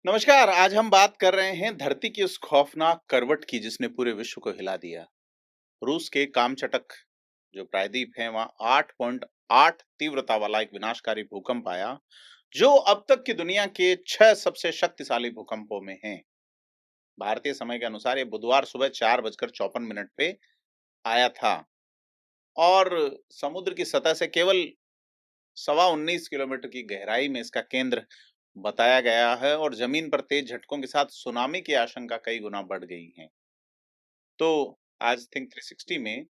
नमस्कार। आज हम बात कर रहे हैं धरती की उस खौफनाक करवट की जिसने पूरे विश्व को हिला दिया। रूस के कामचटक जो प्रायद्वीप है वहां 8.8 तीव्रता वाला एक विनाशकारी भूकंप आया, जो अब तक की दुनिया के 6 सबसे शक्तिशाली भूकंपों में है। भारतीय समय के अनुसार ये बुधवार सुबह 4:54 पे आया था और समुद्र की सतह से केवल 19.25 किलोमीटर की गहराई में इसका केंद्र बताया गया है और जमीन पर तेज झटकों के साथ सुनामी की आशंका कई गुना बढ़ गई है। तो आज थिंक 360 में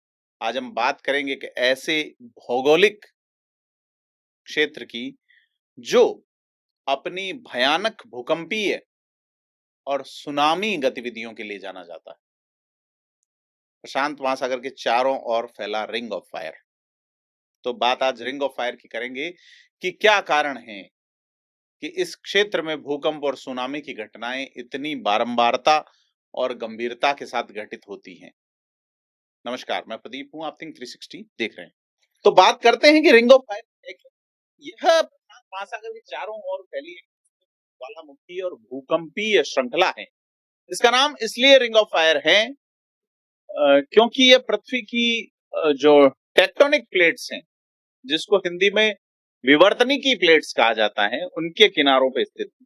आज हम बात करेंगे कि ऐसे भौगोलिक क्षेत्र की जो अपनी भयानक भूकंपीय और सुनामी गतिविधियों के लिए जाना जाता है। प्रशांत महासागर के चारों ओर फैला रिंग ऑफ फायर। तो बात आज रिंग ऑफ फायर की करेंगे कि क्या कारण है कि इस क्षेत्र में भूकंप और सुनामी की घटनाएं इतनी बारंबारता और गंभीरता के साथ घटित होती हैं। नमस्कार, मैं प्रदीप हूं, आप थिंक 360 देख रहे हैं। तो बात करते हैं कि रिंग ऑफ फायर है क्या? यह प्रशांत महासागर के चारों ओर फैली एक ज्वालामुखी और भूकंपीय श्रृंखला है। इसका नाम इसलिए रिंग ऑफ फायर है क्योंकि यह पृथ्वी की जो टेक्टोनिक प्लेट्स हैं, जिसको हिंदी में विवर्तनिकी प्लेट्स कहा जाता है, उनके किनारों पे स्थित है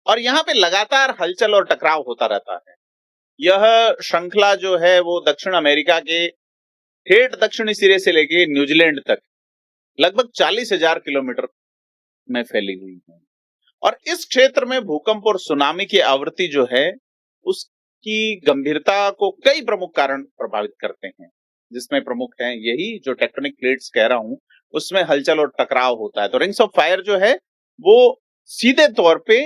और यहाँ पे लगातार हलचल और टकराव होता रहता है। यह श्रृंखला जो है वो दक्षिण अमेरिका के ठेठ दक्षिणी सिरे से लेके न्यूजीलैंड तक लगभग 40,000 किलोमीटर में फैली हुई है और इस क्षेत्र में भूकंप और सुनामी की आवृत्ति जो है उसकी गंभीरता को कई प्रमुख कारण प्रभावित करते हैं, जिसमें प्रमुख है यही जो टेक्टोनिक प्लेट्स कह रहा हूं, उसमें हलचल और टकराव होता है। तो रिंग्स ऑफ फायर जो है वो सीधे तौर पे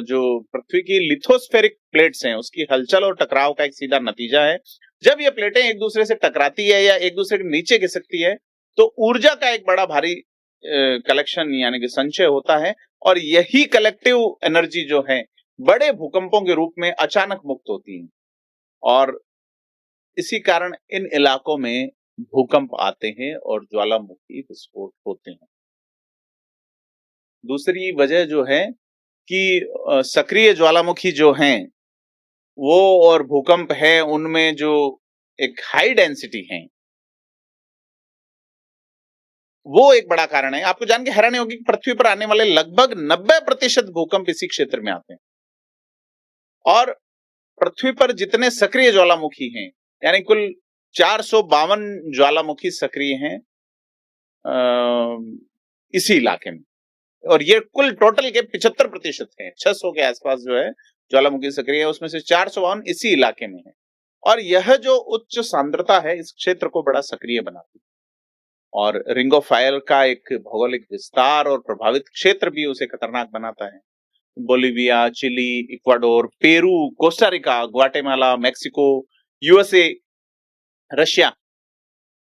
जो पृथ्वी की लिथोस्फेरिक प्लेट्स हैं उसकी हलचल और टकराव का एक सीधा नतीजा है। जब ये प्लेटें एक दूसरे से टकराती है या एक दूसरे के नीचे खिसकती है तो ऊर्जा का एक बड़ा भारी कलेक्शन यानी कि संचय होता है और यही कलेक्टिव एनर्जी जो है बड़े भूकंपों के रूप में अचानक मुक्त होती है और इसी कारण इन इलाकों में भूकंप आते हैं और ज्वालामुखी विस्फोट होते हैं। दूसरी वजह जो है कि सक्रिय ज्वालामुखी जो हैं वो और भूकंप है उनमें जो एक हाई डेंसिटी है वो एक बड़ा कारण है। आपको जान के हैरानी होगी कि पृथ्वी पर आने वाले लगभग 90% भूकंप इसी क्षेत्र में आते हैं और पृथ्वी पर जितने सक्रिय ज्वालामुखी हैं यानी कुल 452 ज्वालामुखी सक्रिय हैं इसी इलाके में और ये कुल टोटल के 75% हैं। 600 के आसपास जो है ज्वालामुखी सक्रिय है, उसमें से 452 इसी इलाके में है और यह जो उच्च सांद्रता है इस क्षेत्र को बड़ा सक्रिय बनाती है और रिंग ऑफ फायर का एक भौगोलिक विस्तार और प्रभावित क्षेत्र भी उसे खतरनाक बनाता है। Bolivia, Chile, Ecuador, Peru, Costa Rica, Guatemala, Mexico, USA, Russia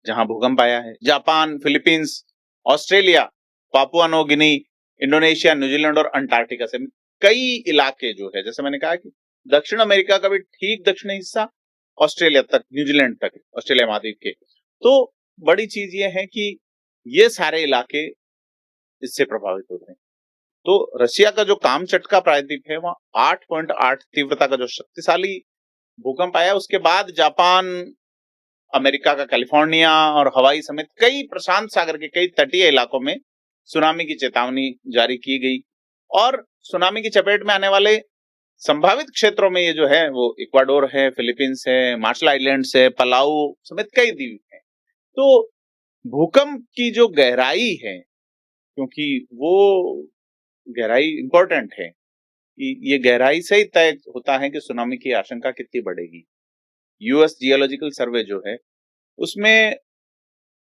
जहां भूकंप आया है, Japan, Philippines, Australia, Papua New Guinea, Indonesia, New Zealand और अंटार्कटिका से कई इलाके जो है, जैसे मैंने कहा कि दक्षिण अमेरिका का भी ठीक दक्षिणी हिस्सा ऑस्ट्रेलिया तक, न्यूजीलैंड तक, ऑस्ट्रेलिया महाद्वीप के। तो बड़ी चीज ये है कि ये सारे इलाके इससे प्रभावित होते हैं। तो रशिया का जो कामचटका प्रायद्वीप है वहां 8.8 तीव्रता का जो शक्तिशाली भूकंप आया, उसके बाद जापान, अमेरिका का कैलिफोर्निया और हवाई समेत कई प्रशांत सागर के कई तटीय इलाकों में सुनामी की चेतावनी जारी की गई और सुनामी की चपेट में आने वाले संभावित क्षेत्रों में ये जो है वो इक्वाडोर है, फिलीपींस है, मार्शल आइलैंड्स है, पलाऊ समेत कई द्वीप हैं। तो भूकंप की जो गहराई है, क्योंकि वो गहराई इंपॉर्टेंट है कि ये गहराई से ही तय होता है कि सुनामी की आशंका कितनी बढ़ेगी। यूएस जियोलॉजिकल सर्वे जो है उसमें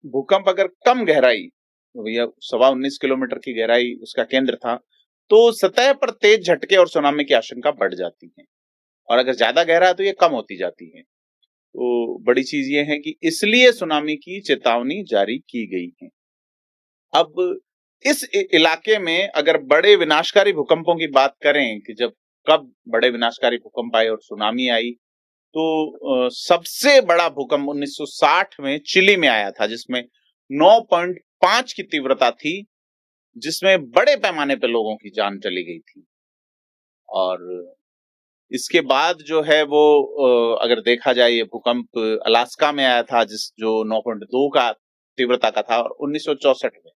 भूकंप अगर कम गहराई, तो भैया 19.25 किलोमीटर की गहराई उसका केंद्र था, तो सतह पर तेज झटके और सुनामी की आशंका बढ़ जाती है और अगर ज्यादा गहरा है तो ये कम होती जाती है। तो बड़ी चीज ये है कि इसलिए सुनामी की चेतावनी जारी की गई है। अब इस इलाके में अगर बड़े विनाशकारी भूकंपों की बात करें कि जब कब बड़े विनाशकारी भूकंप आए और सुनामी आई, तो सबसे बड़ा भूकंप 1960 में चिली में आया था जिसमें 9.5 की तीव्रता थी, जिसमें बड़े पैमाने पर लोगों की जान चली गई थी। और इसके बाद जो है वो अगर देखा जाए ये भूकंप अलास्का में आया था जो 9.2 का तीव्रता का था और 1964 में।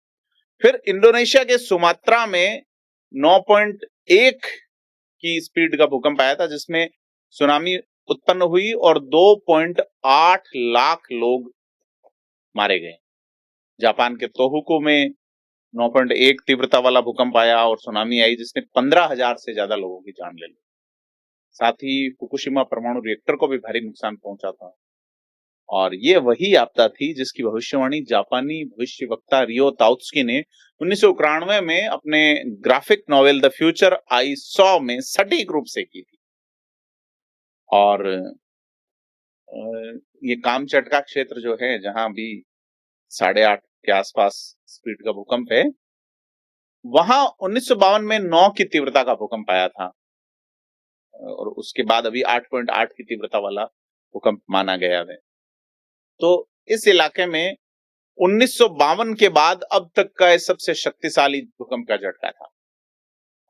फिर इंडोनेशिया के सुमात्रा में 9.1 की स्पीड का भूकंप आया था जिसमें सुनामी उत्पन्न हुई और 2.8 लाख लोग मारे गए। जापान के तोहोकू में 9.1 तीव्रता वाला भूकंप आया और सुनामी आई जिसने 15,000 से ज्यादा लोगों की जान ले ली। साथ ही फुकुशिमा परमाणु रिएक्टर को भी भारी नुकसान पहुंचा था। और ये वही आपदा थी जिसकी भविष्यवाणी जापानी भविष्यवक्ता रियो ताउत्सुकी ने 1991 में अपने graphic novel the future I saw में सटीक रूप से की थी। और ये कामचटका क्षेत्र जो है जहां भी 8.5 के आसपास स्पीड का भूकंप है, वहां 1952 में 9 की तीव्रता का भूकंप आया था और उसके बाद अभी 8.8 की तीव्रता वाला भूकंप माना गया है। तो इस इलाके में 1952 के बाद अब तक का सबसे शक्तिशाली भूकंप का झटका था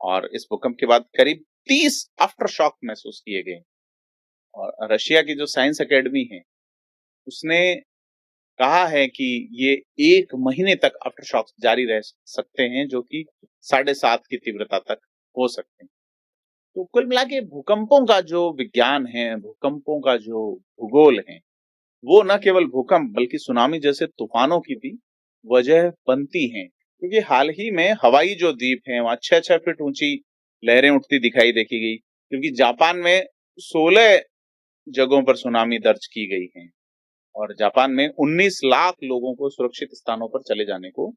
और इस भूकंप के बाद करीब 30 आफ्टर शॉक महसूस किए गए। और रशिया की जो साइंस एकेडमी है उसने कहा है कि ये 1 महीने तक आफ्टर शॉक्स जारी रह सकते हैं जो कि 7.5 की तीव्रता तक हो सकते हैं। तो कुल मिला के भूकंपों का जो विज्ञान है, भूकंपों का जो भूगोल है, वो न केवल भूकंप बल्कि सुनामी जैसे तूफानों की भी वजह बनती हैं। क्योंकि हाल ही में हवाई जो द्वीप हैं वहां 6-6 फीट ऊंची लहरें उठती दिखाई देखी गई, क्योंकि जापान में 16 जगहों पर सुनामी दर्ज की गई है और जापान में 19 लाख लोगों को सुरक्षित स्थानों पर चले जाने को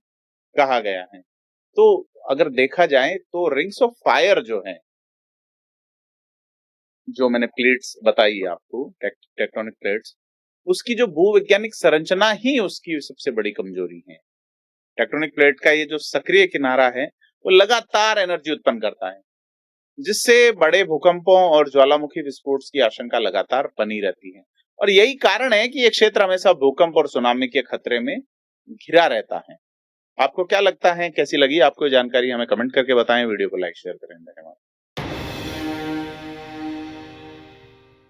कहा गया है। तो अगर देखा जाए तो रिंग्स ऑफ फायर जो है, जो मैंने प्लेट्स बताई आपको, टेक्टोनिक प्लेट्स, उसकी जो भूवैज्ञानिक संरचना ही उसकी सबसे बड़ी कमजोरी है। टेक्टोनिक प्लेट का ये जो सक्रिय किनारा है वो लगातार एनर्जी उत्पन्न करता है, जिससे बड़े भूकंपों और ज्वालामुखी विस्फोट की आशंका लगातार बनी रहती है। और यही कारण है कि ये क्षेत्र हमेशा भूकंप और सुनामी के खतरे में घिरा रहता है। आपको क्या लगता है, कैसी लगी आपको जानकारी, हमें कमेंट करके बताएं, वीडियो को लाइक शेयर करें।